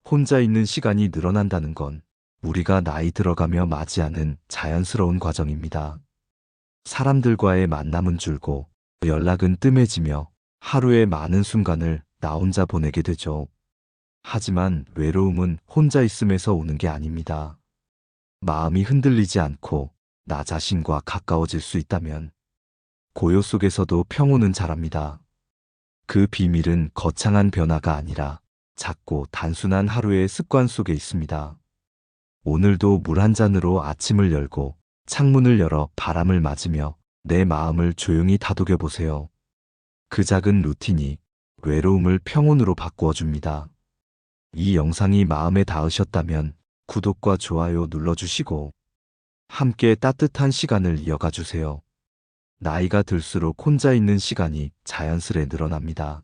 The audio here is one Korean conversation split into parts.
혼자 있는 시간이 늘어난다는 건 우리가 나이 들어가며 맞이하는 자연스러운 과정입니다. 사람들과의 만남은 줄고 연락은 뜸해지며 하루의 많은 순간을 나 혼자 보내게 되죠. 하지만 외로움은 혼자 있음에서 오는 게 아닙니다. 마음이 흔들리지 않고 나 자신과 가까워질 수 있다면 고요 속에서도 평온은 자랍니다. 그 비밀은 거창한 변화가 아니라 작고 단순한 하루의 습관 속에 있습니다. 오늘도 물 한 잔으로 아침을 열고 창문을 열어 바람을 맞으며 내 마음을 조용히 다독여 보세요. 그 작은 루틴이 외로움을 평온으로 바꾸어 줍니다. 이 영상이 마음에 닿으셨다면 구독과 좋아요 눌러주시고 함께 따뜻한 시간을 이어가 주세요. 나이가 들수록 혼자 있는 시간이 자연스레 늘어납니다.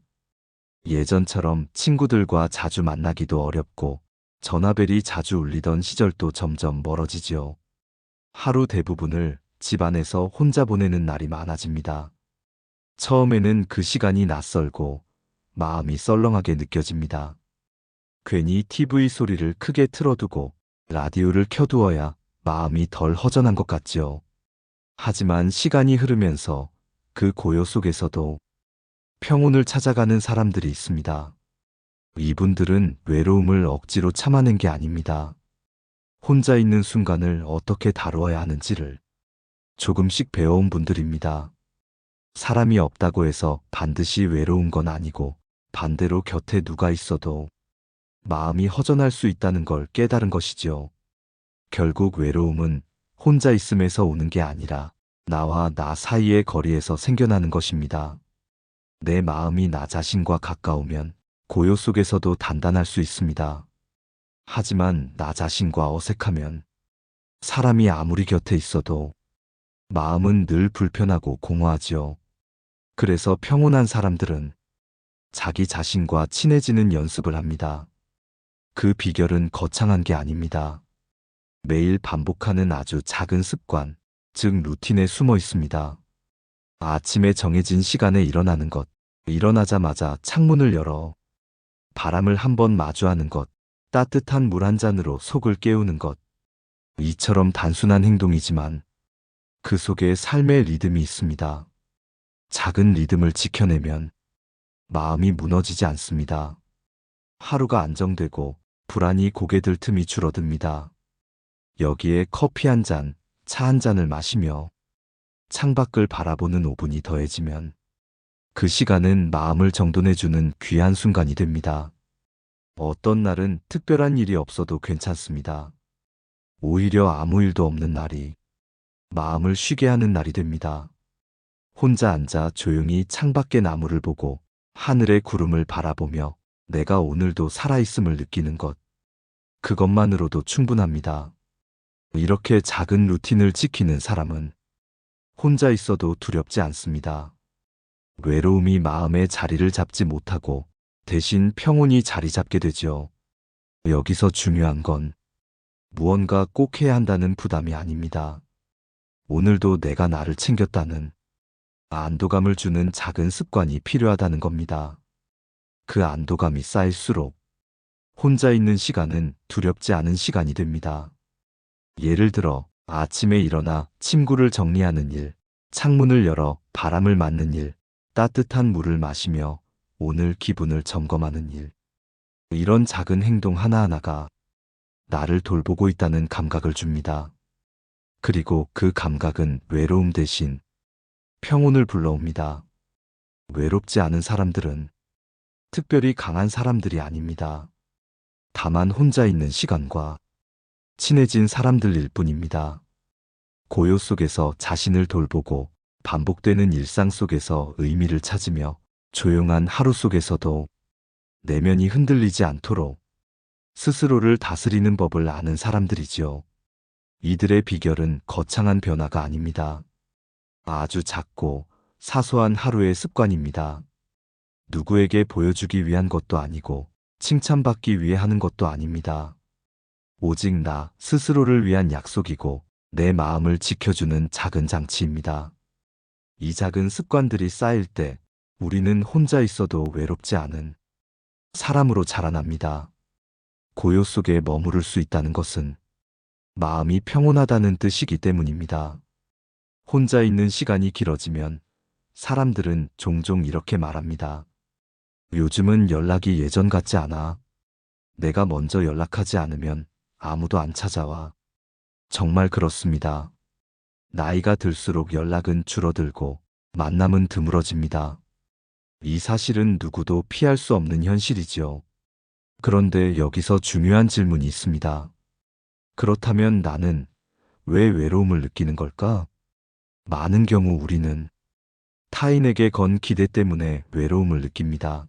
예전처럼 친구들과 자주 만나기도 어렵고 전화벨이 자주 울리던 시절도 점점 멀어지지요. 하루 대부분을 집 안에서 혼자 보내는 날이 많아집니다. 처음에는 그 시간이 낯설고 마음이 썰렁하게 느껴집니다. 괜히 TV 소리를 크게 틀어두고 라디오를 켜두어야 마음이 덜 허전한 것 같지요. 하지만 시간이 흐르면서 그 고요 속에서도 평온을 찾아가는 사람들이 있습니다. 이분들은 외로움을 억지로 참아낸 게 아닙니다. 혼자 있는 순간을 어떻게 다루어야 하는지를 조금씩 배워온 분들입니다. 사람이 없다고 해서 반드시 외로운 건 아니고 반대로 곁에 누가 있어도 마음이 허전할 수 있다는 걸 깨달은 것이지요. 결국 외로움은 혼자 있음에서 오는 게 아니라 나와 나 사이의 거리에서 생겨나는 것입니다. 내 마음이 나 자신과 가까우면 고요 속에서도 단단할 수 있습니다. 하지만 나 자신과 어색하면 사람이 아무리 곁에 있어도 마음은 늘 불편하고 공허하지요. 그래서 평온한 사람들은 자기 자신과 친해지는 연습을 합니다. 그 비결은 거창한 게 아닙니다. 매일 반복하는 아주 작은 습관, 즉 루틴에 숨어 있습니다. 아침에 정해진 시간에 일어나는 것, 일어나자마자 창문을 열어 바람을 한번 마주하는 것, 따뜻한 물 한 잔으로 속을 깨우는 것. 이처럼 단순한 행동이지만 그 속에 삶의 리듬이 있습니다. 작은 리듬을 지켜내면 마음이 무너지지 않습니다. 하루가 안정되고 불안이 고개 들 틈이 줄어듭니다. 여기에 커피 한 잔, 차 한 잔을 마시며 창밖을 바라보는 5분이 더해지면 그 시간은 마음을 정돈해주는 귀한 순간이 됩니다. 어떤 날은 특별한 일이 없어도 괜찮습니다. 오히려 아무 일도 없는 날이 마음을 쉬게 하는 날이 됩니다. 혼자 앉아 조용히 창밖의 나무를 보고 하늘의 구름을 바라보며 내가 오늘도 살아있음을 느끼는 것. 그것만으로도 충분합니다. 이렇게 작은 루틴을 지키는 사람은 혼자 있어도 두렵지 않습니다. 외로움이 마음의 자리를 잡지 못하고 대신 평온이 자리 잡게 되지요. 여기서 중요한 건 무언가 꼭 해야 한다는 부담이 아닙니다. 오늘도 내가 나를 챙겼다는 안도감을 주는 작은 습관이 필요하다는 겁니다. 그 안도감이 쌓일수록 혼자 있는 시간은 두렵지 않은 시간이 됩니다. 예를 들어 아침에 일어나 침구를 정리하는 일, 창문을 열어 바람을 맞는 일, 따뜻한 물을 마시며 오늘 기분을 점검하는 일. 이런 작은 행동 하나하나가 나를 돌보고 있다는 감각을 줍니다. 그리고 그 감각은 외로움 대신 평온을 불러옵니다. 외롭지 않은 사람들은 특별히 강한 사람들이 아닙니다. 다만 혼자 있는 시간과 친해진 사람들일 뿐입니다. 고요 속에서 자신을 돌보고 반복되는 일상 속에서 의미를 찾으며 조용한 하루 속에서도 내면이 흔들리지 않도록 스스로를 다스리는 법을 아는 사람들이지요. 이들의 비결은 거창한 변화가 아닙니다. 아주 작고 사소한 하루의 습관입니다. 누구에게 보여주기 위한 것도 아니고 칭찬받기 위해 하는 것도 아닙니다. 오직 나 스스로를 위한 약속이고 내 마음을 지켜주는 작은 장치입니다. 이 작은 습관들이 쌓일 때 우리는 혼자 있어도 외롭지 않은 사람으로 자라납니다. 고요 속에 머무를 수 있다는 것은 마음이 평온하다는 뜻이기 때문입니다. 혼자 있는 시간이 길어지면 사람들은 종종 이렇게 말합니다. 요즘은 연락이 예전 같지 않아. 내가 먼저 연락하지 않으면 아무도 안 찾아와. 정말 그렇습니다. 나이가 들수록 연락은 줄어들고 만남은 드물어집니다. 이 사실은 누구도 피할 수 없는 현실이지요. 그런데 여기서 중요한 질문이 있습니다. 그렇다면 나는 왜 외로움을 느끼는 걸까? 많은 경우 우리는 타인에게 건 기대 때문에 외로움을 느낍니다.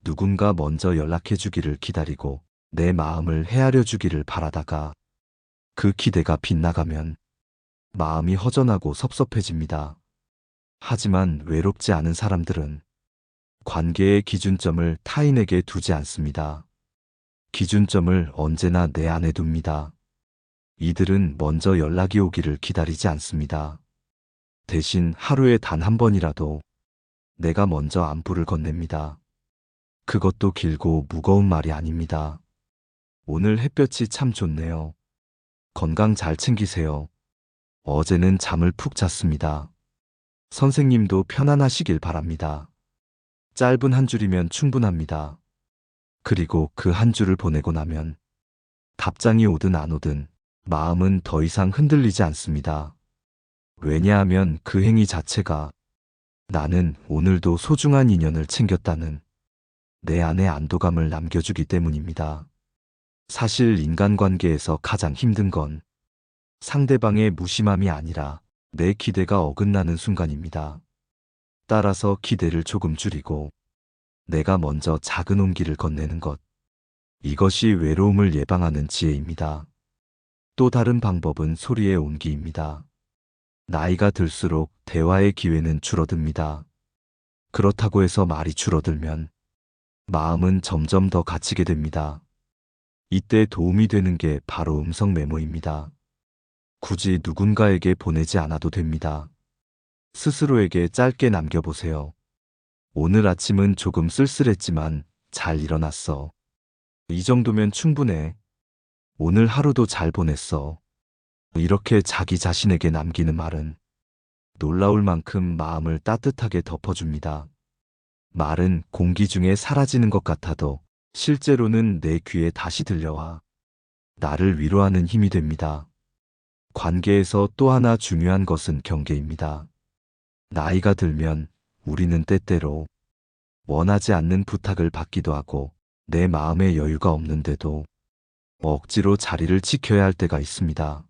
누군가 먼저 연락해 주기를 기다리고 내 마음을 헤아려 주기를 바라다가 그 기대가 빗나가면 마음이 허전하고 섭섭해집니다. 하지만 외롭지 않은 사람들은 관계의 기준점을 타인에게 두지 않습니다. 기준점을 언제나 내 안에 둡니다. 이들은 먼저 연락이 오기를 기다리지 않습니다. 대신 하루에 단 한 번이라도 내가 먼저 안부를 건넵니다. 그것도 길고 무거운 말이 아닙니다. 오늘 햇볕이 참 좋네요. 건강 잘 챙기세요. 어제는 잠을 푹 잤습니다. 선생님도 편안하시길 바랍니다. 짧은 한 줄이면 충분합니다. 그리고 그 한 줄을 보내고 나면 답장이 오든 안 오든 마음은 더 이상 흔들리지 않습니다. 왜냐하면 그 행위 자체가 나는 오늘도 소중한 인연을 챙겼다는 내 안의 안도감을 남겨주기 때문입니다. 사실 인간관계에서 가장 힘든 건 상대방의 무심함이 아니라 내 기대가 어긋나는 순간입니다. 따라서 기대를 조금 줄이고 내가 먼저 작은 온기를 건네는 것. 이것이 외로움을 예방하는 지혜입니다. 또 다른 방법은 소리의 온기입니다. 나이가 들수록 대화의 기회는 줄어듭니다. 그렇다고 해서 말이 줄어들면 마음은 점점 더 갇히게 됩니다. 이때 도움이 되는 게 바로 음성 메모입니다. 굳이 누군가에게 보내지 않아도 됩니다. 스스로에게 짧게 남겨보세요. 오늘 아침은 조금 쓸쓸했지만 잘 일어났어. 이 정도면 충분해. 오늘 하루도 잘 보냈어. 이렇게 자기 자신에게 남기는 말은 놀라울 만큼 마음을 따뜻하게 덮어줍니다. 말은 공기 중에 사라지는 것 같아도 실제로는 내 귀에 다시 들려와 나를 위로하는 힘이 됩니다. 관계에서 또 하나 중요한 것은 경계입니다. 나이가 들면 우리는 때때로 원하지 않는 부탁을 받기도 하고 내 마음에 여유가 없는데도 억지로 자리를 지켜야 할 때가 있습니다.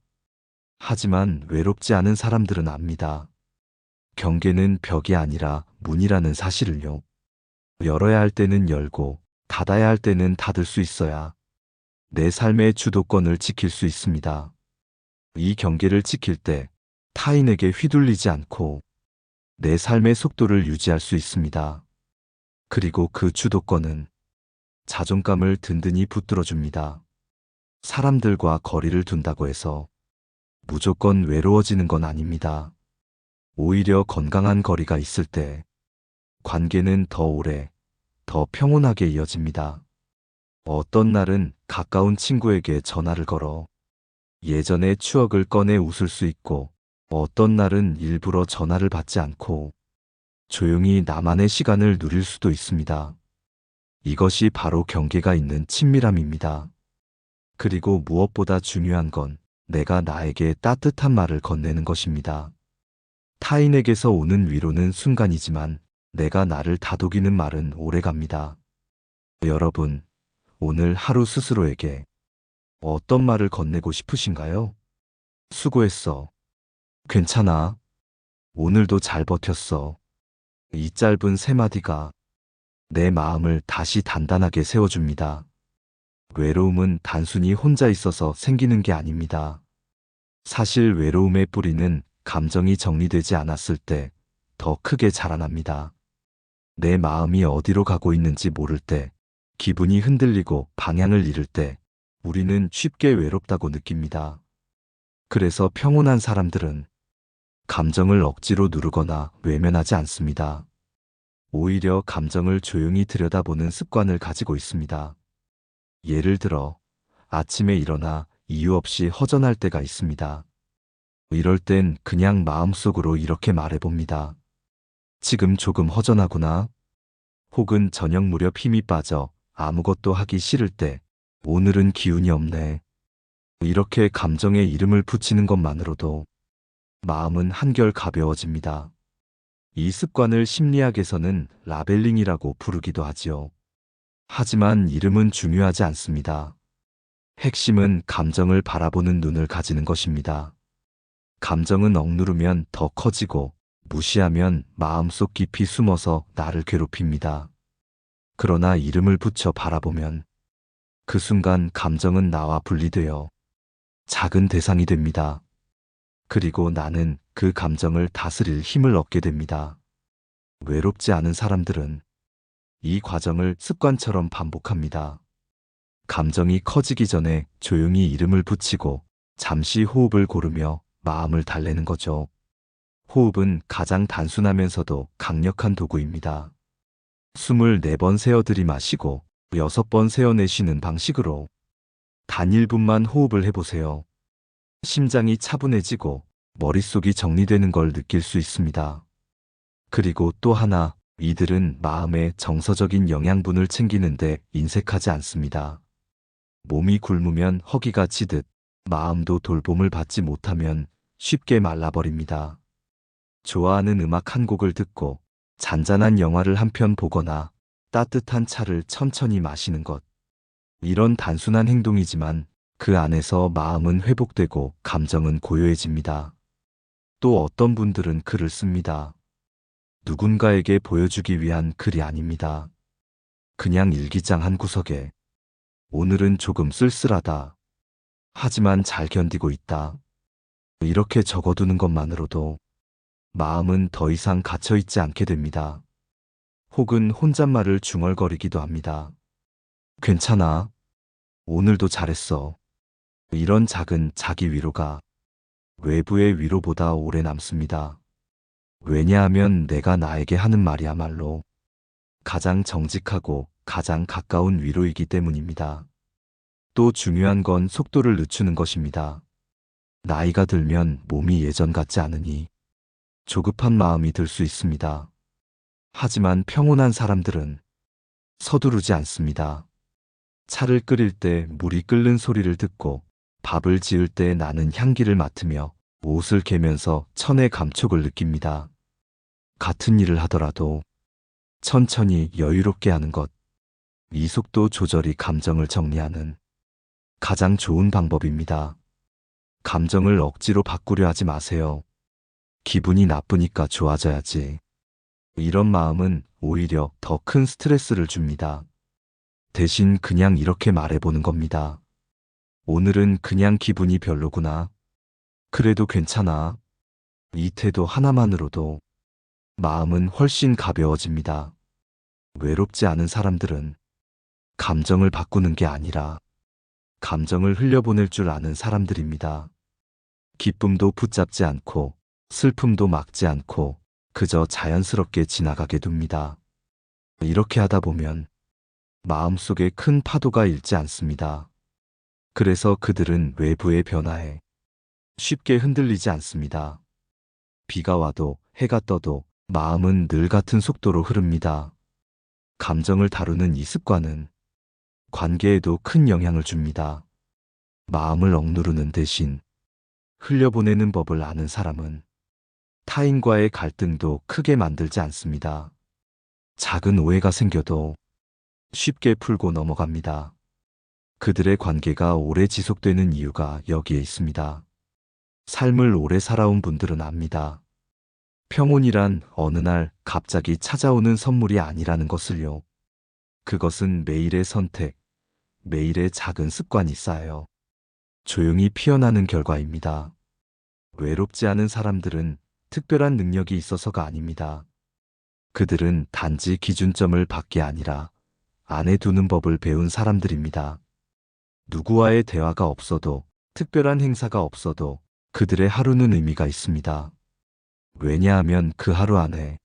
하지만 외롭지 않은 사람들은 압니다. 경계는 벽이 아니라 문이라는 사실을요. 열어야 할 때는 열고 닫아야 할 때는 닫을 수 있어야 내 삶의 주도권을 지킬 수 있습니다. 이 경계를 지킬 때 타인에게 휘둘리지 않고 내 삶의 속도를 유지할 수 있습니다. 그리고 그 주도권은 자존감을 든든히 붙들어줍니다. 사람들과 거리를 둔다고 해서 무조건 외로워지는 건 아닙니다. 오히려 건강한 거리가 있을 때 관계는 더 오래, 더 평온하게 이어집니다. 어떤 날은 가까운 친구에게 전화를 걸어 예전의 추억을 꺼내 웃을 수 있고 어떤 날은 일부러 전화를 받지 않고 조용히 나만의 시간을 누릴 수도 있습니다. 이것이 바로 경계가 있는 친밀함입니다. 그리고 무엇보다 중요한 건 내가 나에게 따뜻한 말을 건네는 것입니다. 타인에게서 오는 위로는 순간이지만 내가 나를 다독이는 말은 오래갑니다. 여러분, 오늘 하루 스스로에게 어떤 말을 건네고 싶으신가요? 수고했어. 괜찮아. 오늘도 잘 버텼어. 이 짧은 세 마디가 내 마음을 다시 단단하게 세워줍니다. 외로움은 단순히 혼자 있어서 생기는 게 아닙니다. 사실 외로움의 뿌리는 감정이 정리되지 않았을 때 더 크게 자라납니다. 내 마음이 어디로 가고 있는지 모를 때, 기분이 흔들리고 방향을 잃을 때, 우리는 쉽게 외롭다고 느낍니다. 그래서 평온한 사람들은 감정을 억지로 누르거나 외면하지 않습니다. 오히려 감정을 조용히 들여다보는 습관을 가지고 있습니다. 예를 들어 아침에 일어나 이유 없이 허전할 때가 있습니다. 이럴 땐 그냥 마음속으로 이렇게 말해봅니다. 지금 조금 허전하구나. 혹은 저녁 무렵 힘이 빠져 아무것도 하기 싫을 때 오늘은 기운이 없네. 이렇게 감정에 이름을 붙이는 것만으로도 마음은 한결 가벼워집니다. 이 습관을 심리학에서는 라벨링이라고 부르기도 하지요. 하지만 이름은 중요하지 않습니다. 핵심은 감정을 바라보는 눈을 가지는 것입니다. 감정은 억누르면 더 커지고 무시하면 마음속 깊이 숨어서 나를 괴롭힙니다. 그러나 이름을 붙여 바라보면 그 순간 감정은 나와 분리되어 작은 대상이 됩니다. 그리고 나는 그 감정을 다스릴 힘을 얻게 됩니다. 외롭지 않은 사람들은 이 과정을 습관처럼 반복합니다. 감정이 커지기 전에 조용히 이름을 붙이고 잠시 호흡을 고르며 마음을 달래는 거죠. 호흡은 가장 단순하면서도 강력한 도구입니다. 숨을 4번 세어 들이마시고 6번 세어 내쉬는 방식으로 단 1분만 호흡을 해보세요. 심장이 차분해지고 머릿속이 정리되는 걸 느낄 수 있습니다. 그리고 또 하나, 이들은 마음의 정서적인 영양분을 챙기는데 인색하지 않습니다. 몸이 굶으면 허기가 지듯 마음도 돌봄을 받지 못하면 쉽게 말라버립니다. 좋아하는 음악 한 곡을 듣고 잔잔한 영화를 한 편 보거나 따뜻한 차를 천천히 마시는 것. 이런 단순한 행동이지만 그 안에서 마음은 회복되고 감정은 고요해집니다. 또 어떤 분들은 글을 씁니다. 누군가에게 보여주기 위한 글이 아닙니다. 그냥 일기장 한 구석에 오늘은 조금 쓸쓸하다. 하지만 잘 견디고 있다. 이렇게 적어두는 것만으로도 마음은 더 이상 갇혀있지 않게 됩니다. 혹은 혼잣말을 중얼거리기도 합니다. 괜찮아. 오늘도 잘했어. 이런 작은 자기 위로가 외부의 위로보다 오래 남습니다. 왜냐하면 내가 나에게 하는 말이야말로 가장 정직하고 가장 가까운 위로이기 때문입니다. 또 중요한 건 속도를 늦추는 것입니다. 나이가 들면 몸이 예전 같지 않으니 조급한 마음이 들 수 있습니다. 하지만 평온한 사람들은 서두르지 않습니다. 차를 끓일 때 물이 끓는 소리를 듣고 밥을 지을 때 나는 향기를 맡으며 옷을 개면서 천의 감촉을 느낍니다. 같은 일을 하더라도 천천히 여유롭게 하는 것, 이 속도 조절이 감정을 정리하는 가장 좋은 방법입니다. 감정을 억지로 바꾸려 하지 마세요. 기분이 나쁘니까 좋아져야지. 이런 마음은 오히려 더 큰 스트레스를 줍니다. 대신 그냥 이렇게 말해보는 겁니다. 오늘은 그냥 기분이 별로구나. 그래도 괜찮아. 이 태도 하나만으로도 마음은 훨씬 가벼워집니다. 외롭지 않은 사람들은 감정을 바꾸는 게 아니라 감정을 흘려보낼 줄 아는 사람들입니다. 기쁨도 붙잡지 않고 슬픔도 막지 않고 그저 자연스럽게 지나가게 둡니다. 이렇게 하다 보면 마음속에 큰 파도가 일지 않습니다. 그래서 그들은 외부의 변화에 쉽게 흔들리지 않습니다. 비가 와도 해가 떠도 마음은 늘 같은 속도로 흐릅니다. 감정을 다루는 이 습관은 관계에도 큰 영향을 줍니다. 마음을 억누르는 대신 흘려보내는 법을 아는 사람은 타인과의 갈등도 크게 만들지 않습니다. 작은 오해가 생겨도 쉽게 풀고 넘어갑니다. 그들의 관계가 오래 지속되는 이유가 여기에 있습니다. 삶을 오래 살아온 분들은 압니다. 평온이란 어느 날 갑자기 찾아오는 선물이 아니라는 것을요. 그것은 매일의 선택, 매일의 작은 습관이 쌓여 조용히 피어나는 결과입니다. 외롭지 않은 사람들은 특별한 능력이 있어서가 아닙니다. 그들은 단지 기준점을 받기 아니라 안에 두는 법을 배운 사람들입니다. 누구와의 대화가 없어도, 특별한 행사가 없어도 그들의 하루는 의미가 있습니다. 왜냐하면 그 하루 안에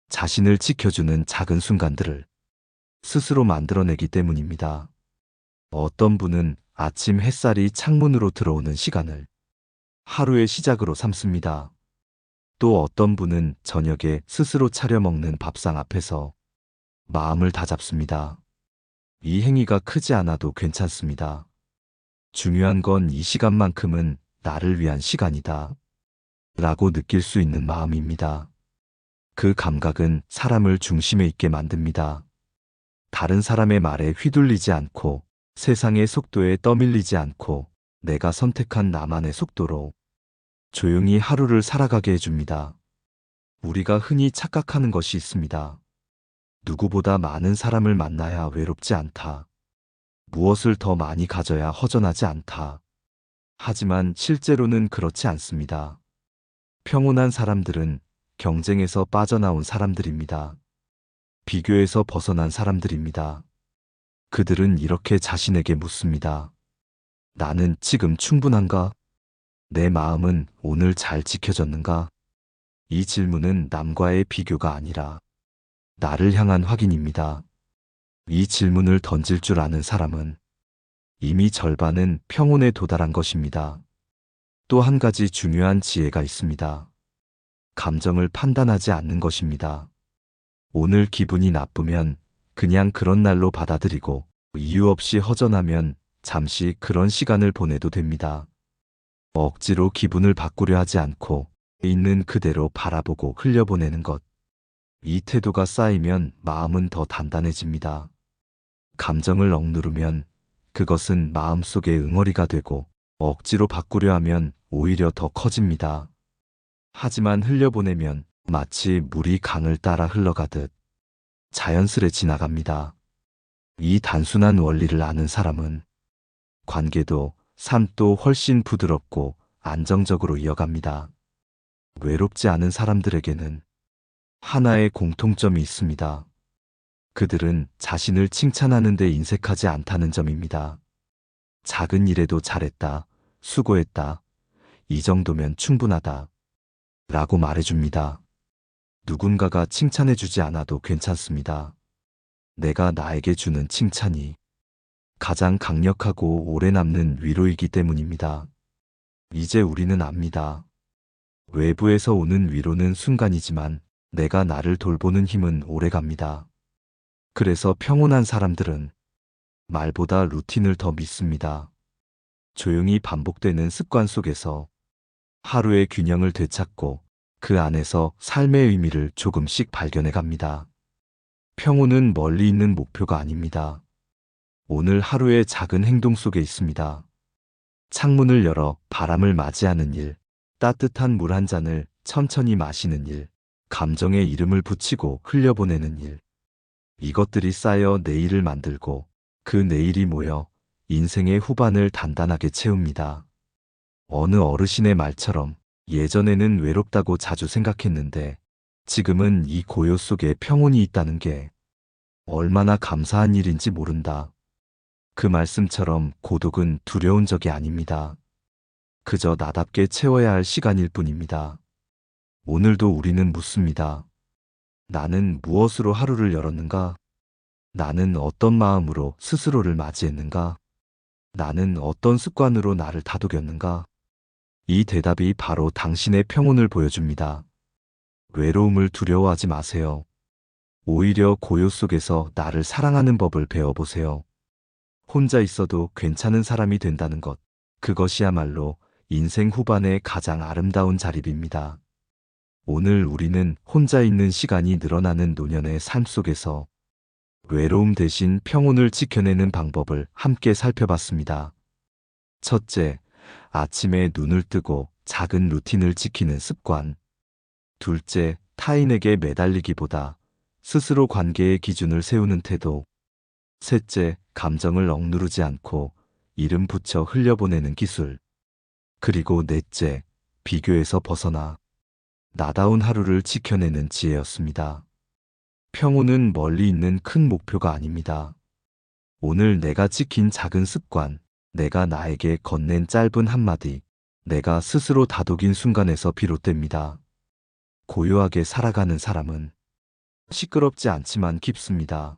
자신을 지켜주는 작은 순간들을 스스로 만들어내기 때문입니다. 어떤 분은 아침 햇살이 창문으로 들어오는 시간을 하루의 시작으로 삼습니다. 또 어떤 분은 저녁에 스스로 차려 먹는 밥상 앞에서 마음을 다잡습니다. 이 행위가 크지 않아도 괜찮습니다. 중요한 건 이 시간만큼은 나를 위한 시간이다 라고 느낄 수 있는 마음입니다. 그 감각은 사람을 중심에 있게 만듭니다. 다른 사람의 말에 휘둘리지 않고 세상의 속도에 떠밀리지 않고 내가 선택한 나만의 속도로 조용히 하루를 살아가게 해줍니다. 우리가 흔히 착각하는 것이 있습니다. 누구보다 많은 사람을 만나야 외롭지 않다. 무엇을 더 많이 가져야 허전하지 않다. 하지만 실제로는 그렇지 않습니다. 평온한 사람들은 경쟁에서 빠져나온 사람들입니다. 비교에서 벗어난 사람들입니다. 그들은 이렇게 자신에게 묻습니다. 나는 지금 충분한가? 내 마음은 오늘 잘 지켜졌는가? 이 질문은 남과의 비교가 아니라 나를 향한 확인입니다. 이 질문을 던질 줄 아는 사람은 이미 절반은 평온에 도달한 것입니다. 또 한 가지 중요한 지혜가 있습니다. 감정을 판단하지 않는 것입니다. 오늘 기분이 나쁘면 그냥 그런 날로 받아들이고 이유 없이 허전하면 잠시 그런 시간을 보내도 됩니다. 억지로 기분을 바꾸려 하지 않고 있는 그대로 바라보고 흘려보내는 것. 이 태도가 쌓이면 마음은 더 단단해집니다. 감정을 억누르면 그것은 마음속의 응어리가 되고 억지로 바꾸려 하면 오히려 더 커집니다. 하지만 흘려보내면 마치 물이 강을 따라 흘러가듯 자연스레 지나갑니다. 이 단순한 원리를 아는 사람은 관계도 삶도 훨씬 부드럽고 안정적으로 이어갑니다. 외롭지 않은 사람들에게는 하나의 공통점이 있습니다. 그들은 자신을 칭찬하는 데 인색하지 않다는 점입니다. 작은 일에도 잘했다, 수고했다, 이 정도면 충분하다 라고 말해줍니다. 누군가가 칭찬해주지 않아도 괜찮습니다. 내가 나에게 주는 칭찬이 가장 강력하고 오래 남는 위로이기 때문입니다. 이제 우리는 압니다. 외부에서 오는 위로는 순간이지만 내가 나를 돌보는 힘은 오래갑니다. 그래서 평온한 사람들은 말보다 루틴을 더 믿습니다. 조용히 반복되는 습관 속에서 하루의 균형을 되찾고 그 안에서 삶의 의미를 조금씩 발견해 갑니다. 평온은 멀리 있는 목표가 아닙니다. 오늘 하루의 작은 행동 속에 있습니다. 창문을 열어 바람을 맞이하는 일, 따뜻한 물 한 잔을 천천히 마시는 일, 감정에 이름을 붙이고 흘려보내는 일. 이것들이 쌓여 내일을 만들고 그 내일이 모여 인생의 후반을 단단하게 채웁니다. 어느 어르신의 말처럼 예전에는 외롭다고 자주 생각했는데 지금은 이 고요 속에 평온이 있다는 게 얼마나 감사한 일인지 모른다. 그 말씀처럼 고독은 두려운 적이 아닙니다. 그저 나답게 채워야 할 시간일 뿐입니다. 오늘도 우리는 묻습니다. 나는 무엇으로 하루를 열었는가? 나는 어떤 마음으로 스스로를 맞이했는가? 나는 어떤 습관으로 나를 다독였는가? 이 대답이 바로 당신의 평온을 보여줍니다. 외로움을 두려워하지 마세요. 오히려 고요 속에서 나를 사랑하는 법을 배워보세요. 혼자 있어도 괜찮은 사람이 된다는 것, 그것이야말로 인생 후반의 가장 아름다운 자립입니다. 오늘 우리는 혼자 있는 시간이 늘어나는 노년의 삶 속에서 외로움 대신 평온을 지켜내는 방법을 함께 살펴봤습니다. 첫째, 아침에 눈을 뜨고 작은 루틴을 지키는 습관. 둘째, 타인에게 매달리기보다 스스로 관계의 기준을 세우는 태도. 셋째, 감정을 억누르지 않고 이름 붙여 흘려보내는 기술. 그리고 넷째, 비교에서 벗어나 나다운 하루를 지켜내는 지혜였습니다. 평온은 멀리 있는 큰 목표가 아닙니다. 오늘 내가 지킨 작은 습관, 내가 나에게 건넨 짧은 한마디, 내가 스스로 다독인 순간에서 비롯됩니다. 고요하게 살아가는 사람은 시끄럽지 않지만 깊습니다.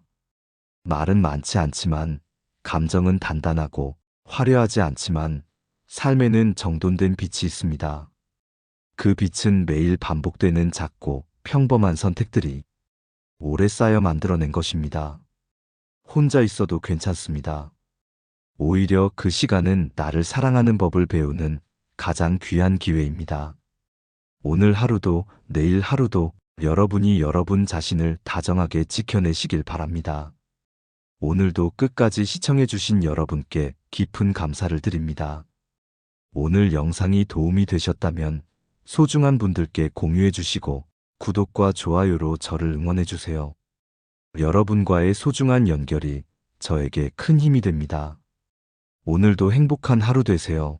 말은 많지 않지만 감정은 단단하고 화려하지 않지만 삶에는 정돈된 빛이 있습니다. 그 빛은 매일 반복되는 작고 평범한 선택들이 오래 쌓여 만들어낸 것입니다. 혼자 있어도 괜찮습니다. 오히려 그 시간은 나를 사랑하는 법을 배우는 가장 귀한 기회입니다. 오늘 하루도 내일 하루도 여러분이 여러분 자신을 다정하게 지켜내시길 바랍니다. 오늘도 끝까지 시청해주신 여러분께 깊은 감사를 드립니다. 오늘 영상이 도움이 되셨다면 소중한 분들께 공유해주시고 구독과 좋아요로 저를 응원해주세요. 여러분과의 소중한 연결이 저에게 큰 힘이 됩니다. 오늘도 행복한 하루 되세요.